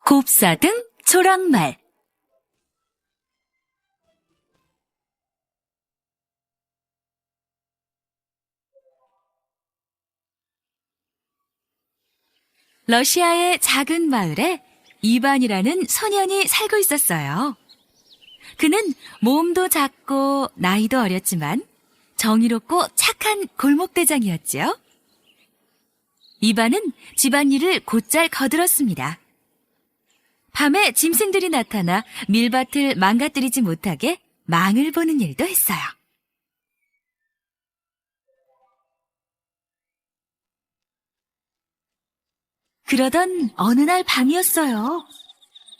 곱사등 조랑말. 러시아의 작은 마을에 이반이라는 소년이 살고 있었어요. 그는 몸도 작고 나이도 어렸지만 정의롭고 착한 골목대장이었지요. 이반은 집안일을 곧잘 거들었습니다. 밤에 짐승들이 나타나 밀밭을 망가뜨리지 못하게 망을 보는 일도 했어요. 그러던 어느 날 밤이었어요.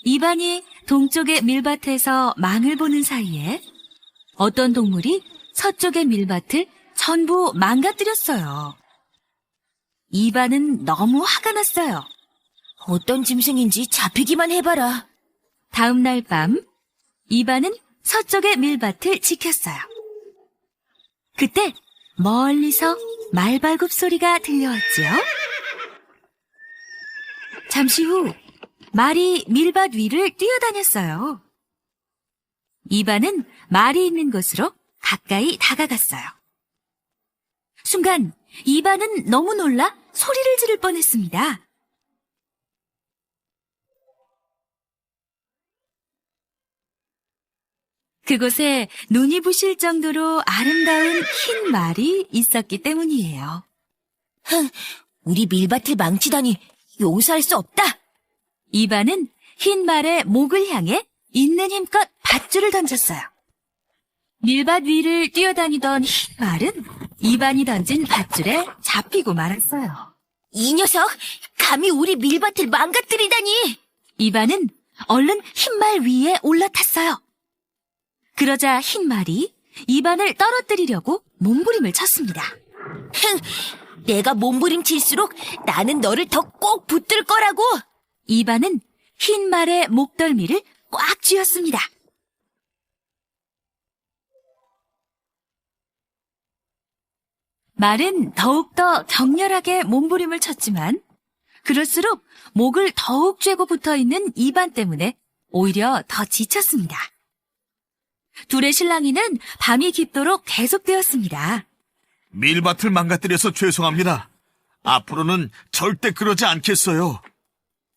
이반이 동쪽의 밀밭에서 망을 보는 사이에 어떤 동물이 서쪽의 밀밭을 전부 망가뜨렸어요. 이반은 너무 화가 났어요. 어떤 짐승인지 잡히기만 해봐라. 다음 날 밤, 이반은 서쪽의 밀밭을 지켰어요. 그때 멀리서 말발굽 소리가 들려왔지요. 잠시 후 말이 밀밭 위를 뛰어다녔어요. 이반은 말이 있는 곳으로 가까이 다가갔어요. 순간 이반은 너무 놀라 소리를 지를 뻔했습니다. 그곳에 눈이 부실 정도로 아름다운 흰 말이 있었기 때문이에요. 우리 밀밭을 망치다니 용서할 수 없다. 이반은 흰 말의 목을 향해 있는 힘껏 밧줄을 던졌어요. 밀밭 위를 뛰어다니던 흰 말은 이반이 던진 밧줄에 잡히고 말았어요. 이 녀석, 감히 우리 밀밭을 망가뜨리다니. 이반은 얼른 흰 말 위에 올라탔어요. 그러자 흰 말이 이반을 떨어뜨리려고 몸부림을 쳤습니다. 내가 몸부림칠수록 나는 너를 더 꼭 붙들 거라고. 이반은 흰 말의 목덜미를 꽉 쥐었습니다. 말은 더욱더 격렬하게 몸부림을 쳤지만 그럴수록 목을 더욱 쬐고 붙어있는 이반 때문에 오히려 더 지쳤습니다. 둘의 실랑이는 밤이 깊도록 계속되었습니다. 밀밭을 망가뜨려서 죄송합니다. 앞으로는 절대 그러지 않겠어요.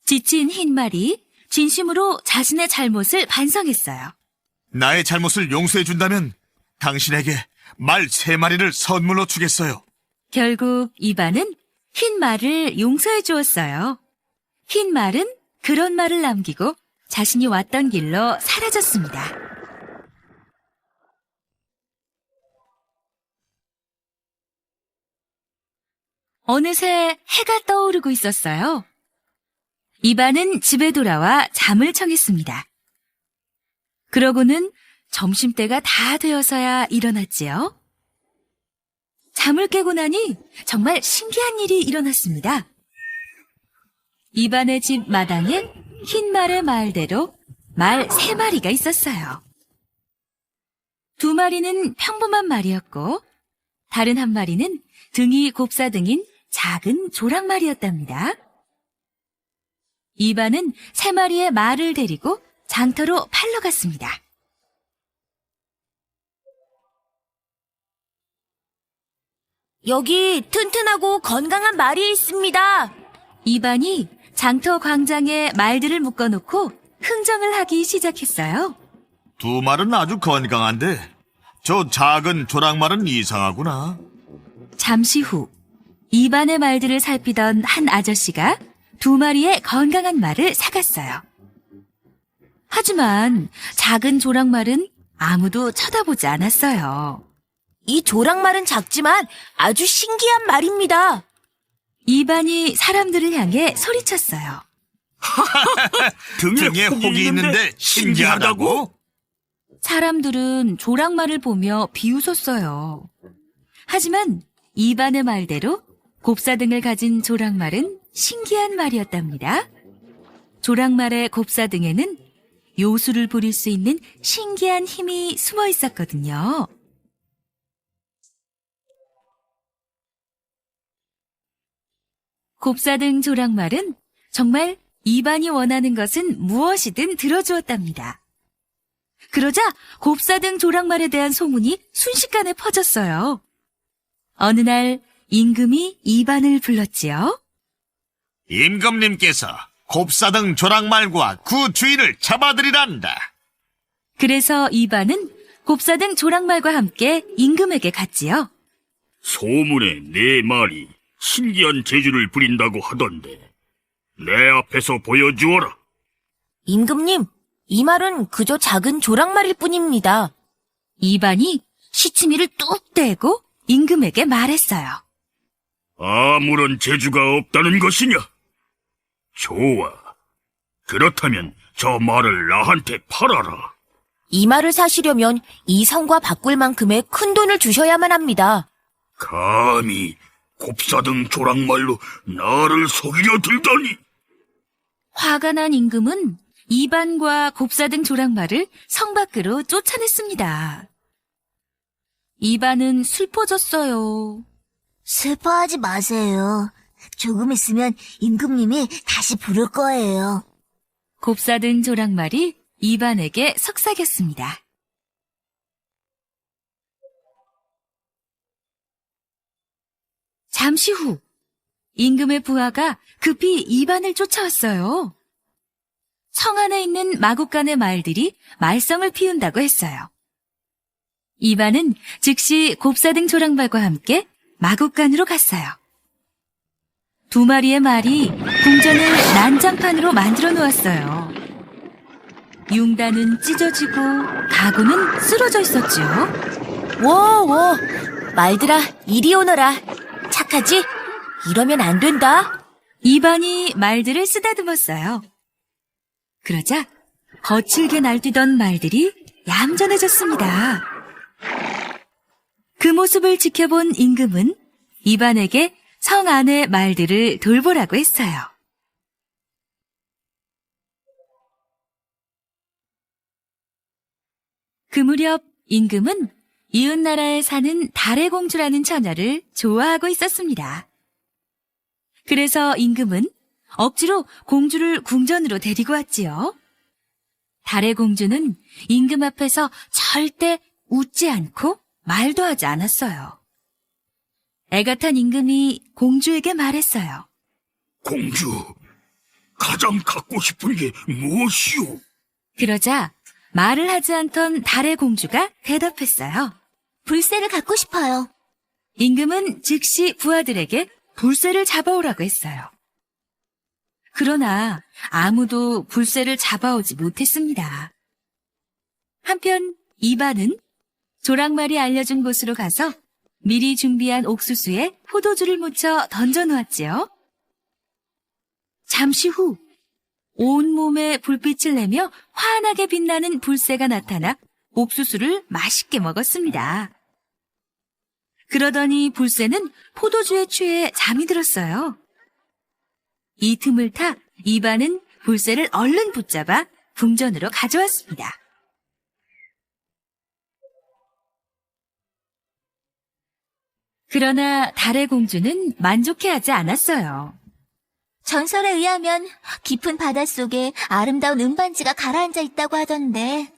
지친 흰 말이 진심으로 자신의 잘못을 반성했어요. 나의 잘못을 용서해준다면 당신에게 말 3마리를 선물로 주겠어요. 결국 이반은 흰 말을 용서해 주었어요. 흰 말은 그런 말을 남기고 자신이 왔던 길로 사라졌습니다. 어느새 해가 떠오르고 있었어요. 이반은 집에 돌아와 잠을 청했습니다. 그러고는 점심때가 다 되어서야 일어났지요. 잠을 깨고 나니 정말 신기한 일이 일어났습니다. 이반의 집 마당에 흰 말의 말대로 말 3마리가 있었어요. 2마리는 평범한 말이었고 다른 1마리는 등이 곱사등인 작은 조랑말이었답니다. 이반은 3마리의 말을 데리고 장터로 팔러 갔습니다. 여기 튼튼하고 건강한 말이 있습니다. 이반이 장터 광장에 말들을 묶어놓고 흥정을 하기 시작했어요. 2말은 아주 건강한데 저 작은 조랑말은 이상하구나. 잠시 후 이반의 말들을 살피던 한 아저씨가 2마리의 건강한 말을 사갔어요. 하지만 작은 조랑말은 아무도 쳐다보지 않았어요. 이 조랑말은 작지만 아주 신기한 말입니다. 이반이 사람들을 향해 소리쳤어요. 등에 혹이 있는데 신기하다고? 사람들은 조랑말을 보며 비웃었어요. 하지만 이반의 말대로 곱사등을 가진 조랑말은 신기한 말이었답니다. 조랑말의 곱사등에는 요술을 부릴 수 있는 신기한 힘이 숨어 있었거든요. 곱사등 조랑말은 정말 이반이 원하는 것은 무엇이든 들어주었답니다. 그러자 곱사등 조랑말에 대한 소문이 순식간에 퍼졌어요. 어느 날 임금이 이반을 불렀지요. 임금님께서 곱사등 조랑말과 그 주인을 잡아들이란다. 그래서 이반은 곱사등 조랑말과 함께 임금에게 갔지요. 소문에 네 말이 신기한 재주를 부린다고 하던데 내 앞에서 보여주어라. 임금님, 이 말은 그저 작은 조랑말일 뿐입니다. 이반이 시치미를 뚝 떼고 임금에게 말했어요. 아무런 재주가 없다는 것이냐? 좋아. 그렇다면 저 말을 나한테 팔아라. 이 말을 사시려면 이 성과 바꿀 만큼의 큰 돈을 주셔야만 합니다. 감히 곱사등 조랑말로 나를 속이려 들다니. 화가 난 임금은 이반과 곱사등 조랑말을 성 밖으로 쫓아냈습니다. 이반은 슬퍼졌어요. 슬퍼하지 마세요. 조금 있으면 임금님이 다시 부를 거예요. 곱사등 조랑말이 이반에게 속삭였습니다. 잠시 후 임금의 부하가 급히 이반을 쫓아왔어요. 성 안에 있는 마국간의 말들이 말썽을 피운다고 했어요. 이반은 즉시 곱사등 조랑말과 함께 마국간으로 갔어요. 두 마리의 말이 궁전을 난장판으로 만들어 놓았어요. 융단은 찢어지고 가구는 쓰러져 있었지요. 워, 말들아, 이리 오너라. 착하지? 이러면 안 된다. 이반이 말들을 쓰다듬었어요. 그러자 거칠게 날뛰던 말들이 얌전해졌습니다. 그 모습을 지켜본 임금은 이반에게 성 안의 말들을 돌보라고 했어요. 그 무렵 임금은 이웃나라에 사는 달의 공주라는 처녀를 좋아하고 있었습니다. 그래서 임금은 억지로 공주를 궁전으로 데리고 왔지요. 달의 공주는 임금 앞에서 절대 웃지 않고 말도 하지 않았어요. 애가 탄 임금이 공주에게 말했어요. 공주, 가장 갖고 싶은 게 무엇이오? 그러자 말을 하지 않던 달의 공주가 대답했어요. 불새를 갖고 싶어요. 임금은 즉시 부하들에게 불새를 잡아오라고 했어요. 그러나 아무도 불새를 잡아오지 못했습니다. 한편 이반은 조랑말이 알려준 곳으로 가서 미리 준비한 옥수수에 포도주를 묻혀 던져놓았지요. 잠시 후 온몸에 불빛을 내며 환하게 빛나는 불새가 나타나 옥수수를 맛있게 먹었습니다. 그러더니 불새는 포도주에 취해 잠이 들었어요. 이 틈을 타 이반은 불새를 얼른 붙잡아 궁전으로 가져왔습니다. 그러나 달의 공주는 만족해하지 않았어요. 전설에 의하면 깊은 바닷속에 아름다운 은반지가 가라앉아 있다고 하던데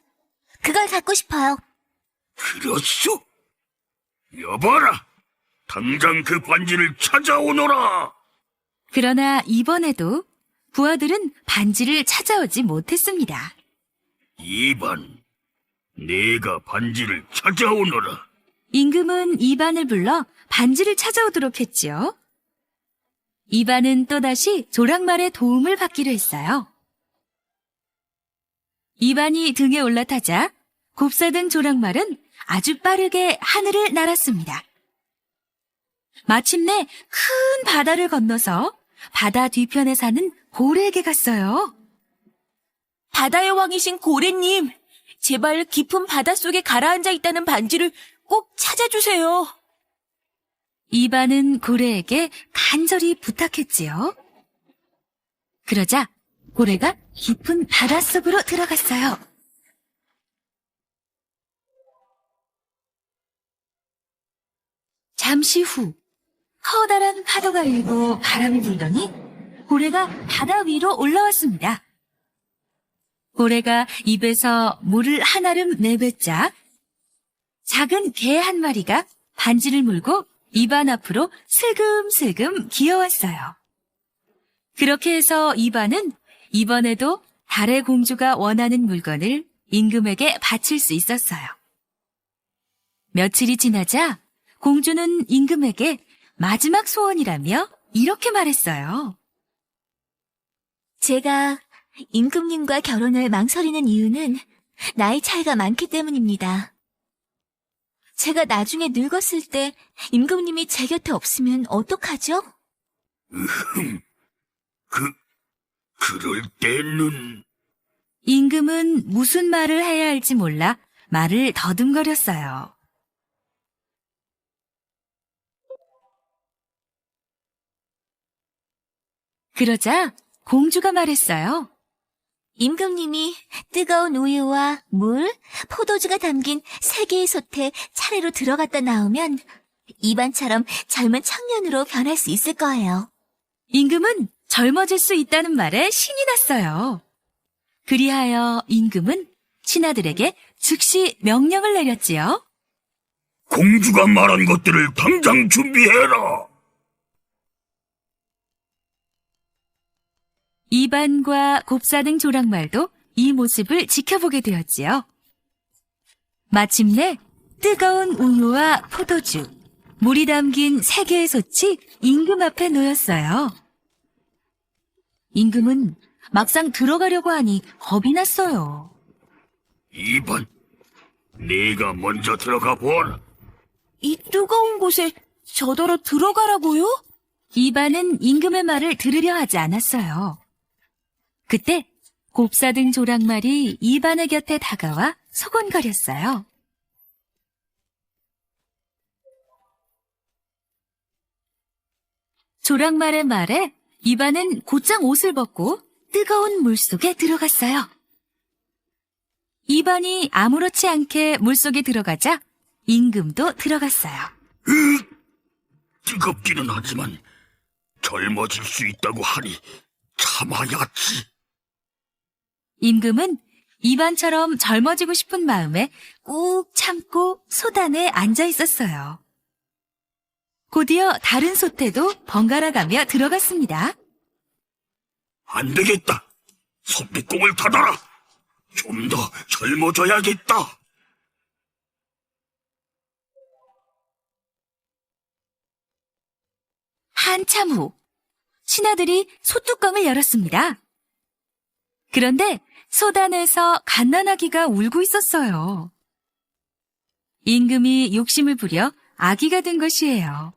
그걸 갖고 싶어요. 그렇소? 여봐라! 당장 그 반지를 찾아오너라! 그러나 이번에도 부하들은 반지를 찾아오지 못했습니다. 이반, 네가 반지를 찾아오너라. 임금은 이반을 불러 반지를 찾아오도록 했지요. 이반은 또다시 조랑말의 도움을 받기로 했어요. 이반이 등에 올라타자 곱사등 조랑말은 아주 빠르게 하늘을 날았습니다. 마침내 큰 바다를 건너서 바다 뒤편에 사는 고래에게 갔어요. 바다의 왕이신 고래님, 제발 깊은 바닷속에 가라앉아 있다는 반지를 꼭 찾아주세요. 이반은 고래에게 간절히 부탁했지요. 그러자 고래가 깊은 바닷속으로 들어갔어요. 잠시 후 커다란 파도가 일고 바람이 불더니 고래가 바다 위로 올라왔습니다. 고래가 입에서 물을 한아름 내뱉자 작은 개 한 마리가 반지를 물고 입안 앞으로 슬금슬금 기어왔어요. 그렇게 해서 이반은 이번에도 달의 공주가 원하는 물건을 임금에게 바칠 수 있었어요. 며칠이 지나자 공주는 임금에게 마지막 소원이라며 이렇게 말했어요. 제가 임금님과 결혼을 망설이는 이유는 나이 차이가 많기 때문입니다. 제가 나중에 늙었을 때 임금님이 제 곁에 없으면 어떡하죠? 그럴 때는 임금은 무슨 말을 해야 할지 몰라 말을 더듬거렸어요. 그러자 공주가 말했어요. 임금님이 뜨거운 우유와 물, 포도주가 담긴 3개의 솥에 차례로 들어갔다 나오면 이반처럼 젊은 청년으로 변할 수 있을 거예요. 임금은 젊어질 수 있다는 말에 신이 났어요. 그리하여 임금은 신하들에게 즉시 명령을 내렸지요. 공주가 말한 것들을 당장 준비해라. 이반과 곱사등 조랑말도 이 모습을 지켜보게 되었지요. 마침내 뜨거운 우유와 포도주, 물이 담긴 3개의 솥이 임금 앞에 놓였어요. 임금은 막상 들어가려고 하니 겁이 났어요. 이반, 네가 먼저 들어가 보아라. 이 뜨거운 곳에 저더러 들어가라고요? 이반은 임금의 말을 들으려 하지 않았어요. 그때 곱사등 조랑말이 이반의 곁에 다가와 소곤거렸어요. 조랑말의 말에 이반은 곧장 옷을 벗고 뜨거운 물속에 들어갔어요. 이반이 아무렇지 않게 물속에 들어가자 임금도 들어갔어요. 뜨겁기는 하지만 젊어질 수 있다고 하니 참아야지. 임금은 이반처럼 젊어지고 싶은 마음에 꾹 참고 솥안에 앉아 있었어요. 곧이어 다른 솥에도 번갈아가며 들어갔습니다. 안 되겠다. 솥뚜껑을 닫아라. 좀 더 젊어져야겠다. 한참 후 신하들이 솥뚜껑을 열었습니다. 그런데 솥 안에서 갓난아기가 울고 있었어요. 임금이 욕심을 부려 아기가 된 것이에요.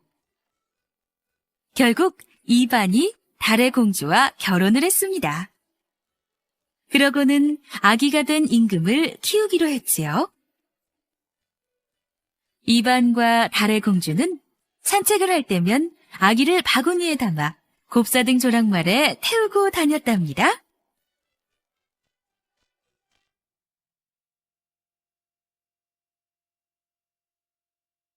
결국 이반이 달의 공주와 결혼을 했습니다. 그러고는 아기가 된 임금을 키우기로 했지요. 이반과 달의 공주는 산책을 할 때면 아기를 바구니에 담아 곱사등 조랑말에 태우고 다녔답니다.